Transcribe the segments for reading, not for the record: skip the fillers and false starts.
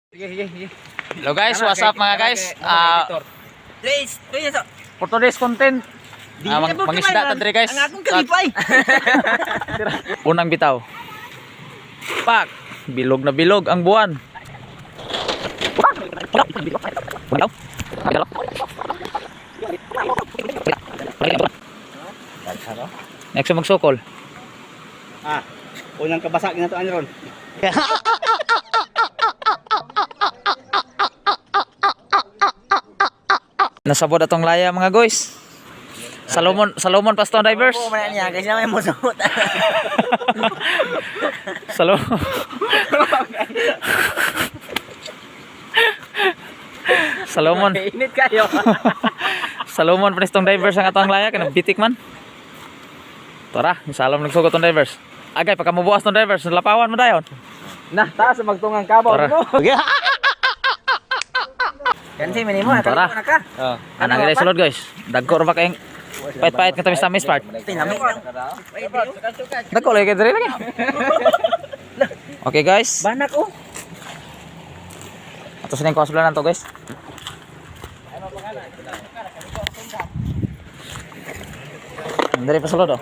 Hello guys, what's up mga guys? For today's content, mangisda tadre guys. Ang akong kalipay. Unang bitaw. Pak, bilog na bilog ang buwan. Next magsukol. Unang kabasag na to Anron. Nasabot atong laya mga guys. Salomon Paston Divers. Oo, man niya guys, na may musuot. Salomon. Init kayo. Salomon Paston Divers ang atong laya kanang bitik man. Tara, salom nagsugot tong divers. Agay pagka mabuwas tong divers, lapawan mo dayon. Nah, taas magtungang kabaw Tara. mo. Kansi minimo Tara. na ka. Anang guys sulod guys. Dagko ra ba kayong pait-pait nga tamis tamis part. Tinami lang. Dagko lagi diri lagi. Okay guys. Banak oh. Ato sining kusulan to guys. Dari pa sulod oh.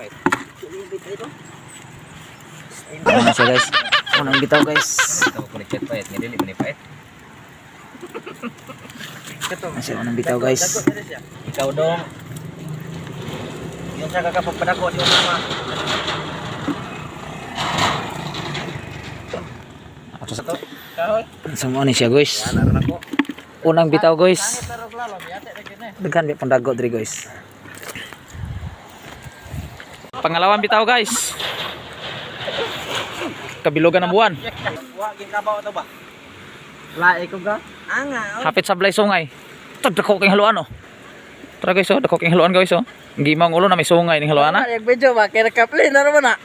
Ano siya guys? Unang bitaw guys. Ito ko lechet pait, ngidili man pait. Masih unang bitaw guys. Ikaw dong. Yung sa kakapagpadako di mama. Ato sa sama ni siya guys. Unang bitaw guys. Daghan bi pandago diri guys. Pangalawan bitaw guys. Kabilugan ng buwan. Wa ging kabaw to ba? Lae ko ga? Anga. Hapit sa blay sungay. Dako kay haluan oh. Tara guys oh, dako kay haluan guys oh. Gimang ulo na may sungay ning haluan na. Yung video ba kay nakaplay na naman na.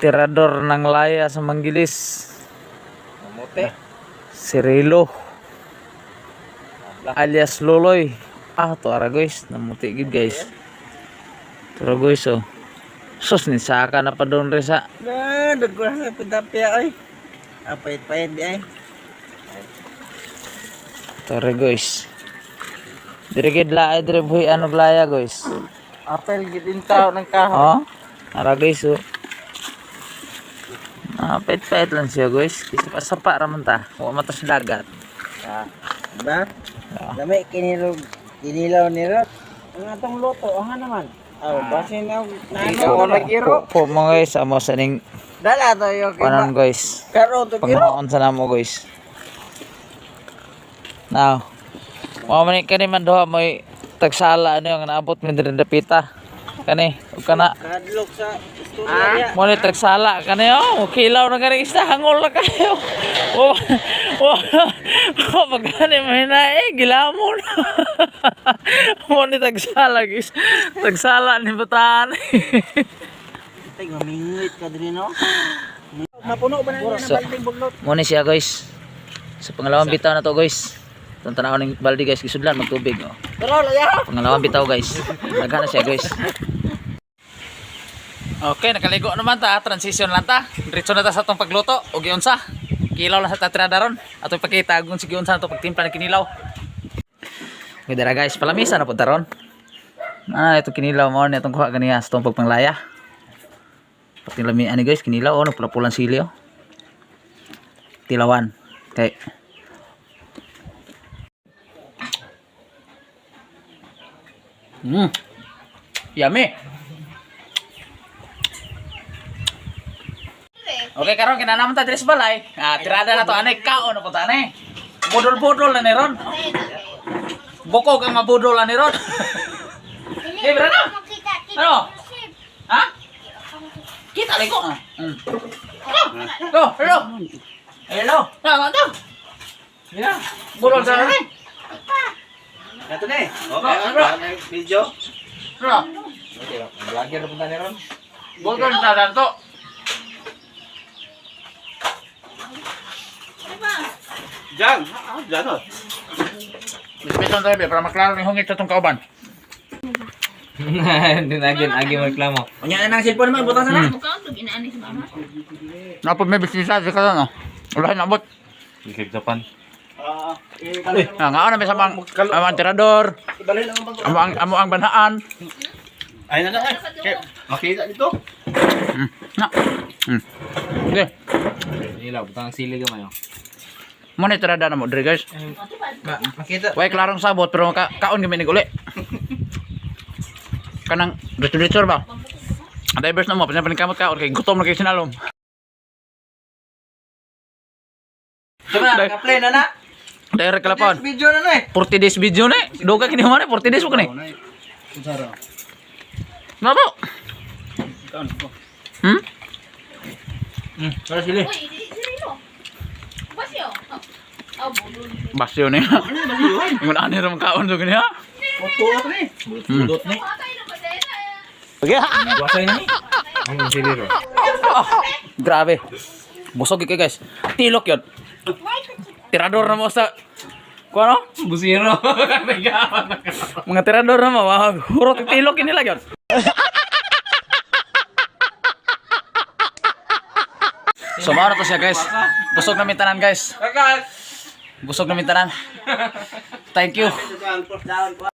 Tirador ng laya sa Manggilis. Mote. Cirilo. Alias Loloy. To ara guys, namuti gid guys. Tara guys oh. Sus ni saka na pa doon rin sa. Dagko sa pintapya ay. Apait-pait di ay. Tara guys. Dire gid laay dire buhi ano laya guys. Apel gidin tao ng kahoy. Oh. Ara guys oh. Pet-pet lang siya guys. Kasi pa sapa ra man ta. Wa matas dagat. Ba? Dami kinilaw ni Rot. Ang atong loto, aha naman. Basin na nano nagiro. Po mo guys, amo sa ning Dala to yo panon guys. Pero to giro. Pagmaon sa namo guys. Now, mo man kani man doha moy tagsala ano yung naabot mi diri dapita. Kani, ug kana Kadlok sa istorya. mo ni tagsala kani oh, kilaw na kani isda hangol na kayo. Pagkani may na gilamon. Mo ni tagsala guys. Tagsala ni batan. Tay mamingit ka diri no. Mapuno ba na niya So, ng balding buglot? mo ni siya guys. Sa pangalawang bitaw na to guys. Itong tanaw ng balde guys, kisudlan magtubig oh. Pero laya. Pangalawang bitaw guys. Nagana siya guys. Okay, nakaligo naman ta, transition lang ta. Diretso na ta sa atong pagluto og giunsa. Kilaw lang sa tatrada ron. Ato ipakita kung sige unsa to pagtimpla ng kinilaw. Okay, dara guys, palamisa na pud taron. Ito kinilaw mo ni atong kuha ganiya sa atong pagpanglaya. Pati lami ani guys, kinilaw oh, pula-pulang sili oh. Tilawan. Okay. Yummy. Okay, karon kinanaman ta diri sa balay. Tirada na to anay kaon na po ta anay. Budol-budol na ni ron. Bukog ang mabudol na ni ron. Eh, brana. Ano? Ha? Kita lego ah. Go, hello. Hello. Tama to. Yeah. Budol sa ni. Kato ni. Okay, video. Ano? Okay, vlogger na punta ni Ron. Budol sa danto. Diyan, diyan oh. Bispiton tayo para maklaro ni hungit sa itong kauban. Hindi na agin magklamo. Unya na ng cellphone mo, butas na. inaani si mama. Napod may bisita sa kalan, no? Wala nabot. Ikig Japan. Nga na may samang ang tirador. Amo ang banhaan. Ay na. Makita dito. Na. Okay. Ilaw, butang sili gamay. Mo ni tirada na mo diri guys. Makita. Way klarong sabot pero kaon gami ni uli. Kanang distributor ba? Divers na mo, pinapaling kamot kaon kay gutom na kay sinalom. Tama, naka-play na na. Direct kalapon. Video na na eh. 40 days video na. Duga kini mo na 40 days mo kani. Mabo. Hmm? Para sili. Uy, dili no. Basyo. Oh, budol. Basyo ni. Ingon ani ra kaon so kani ha. Foto ato ni. Budot ni. Patay na ba dena? Okay. Wasay na ni. Ang sili ro. Grabe. Busog kay guys. Tilok 'yon. Tirador na mo sa kuno? Busiro. Mga tirador na mo. Hurot tilok ini lagi 'yon. So mao to siya guys. Busog na tanan guys. Busog na tanan. Thank you.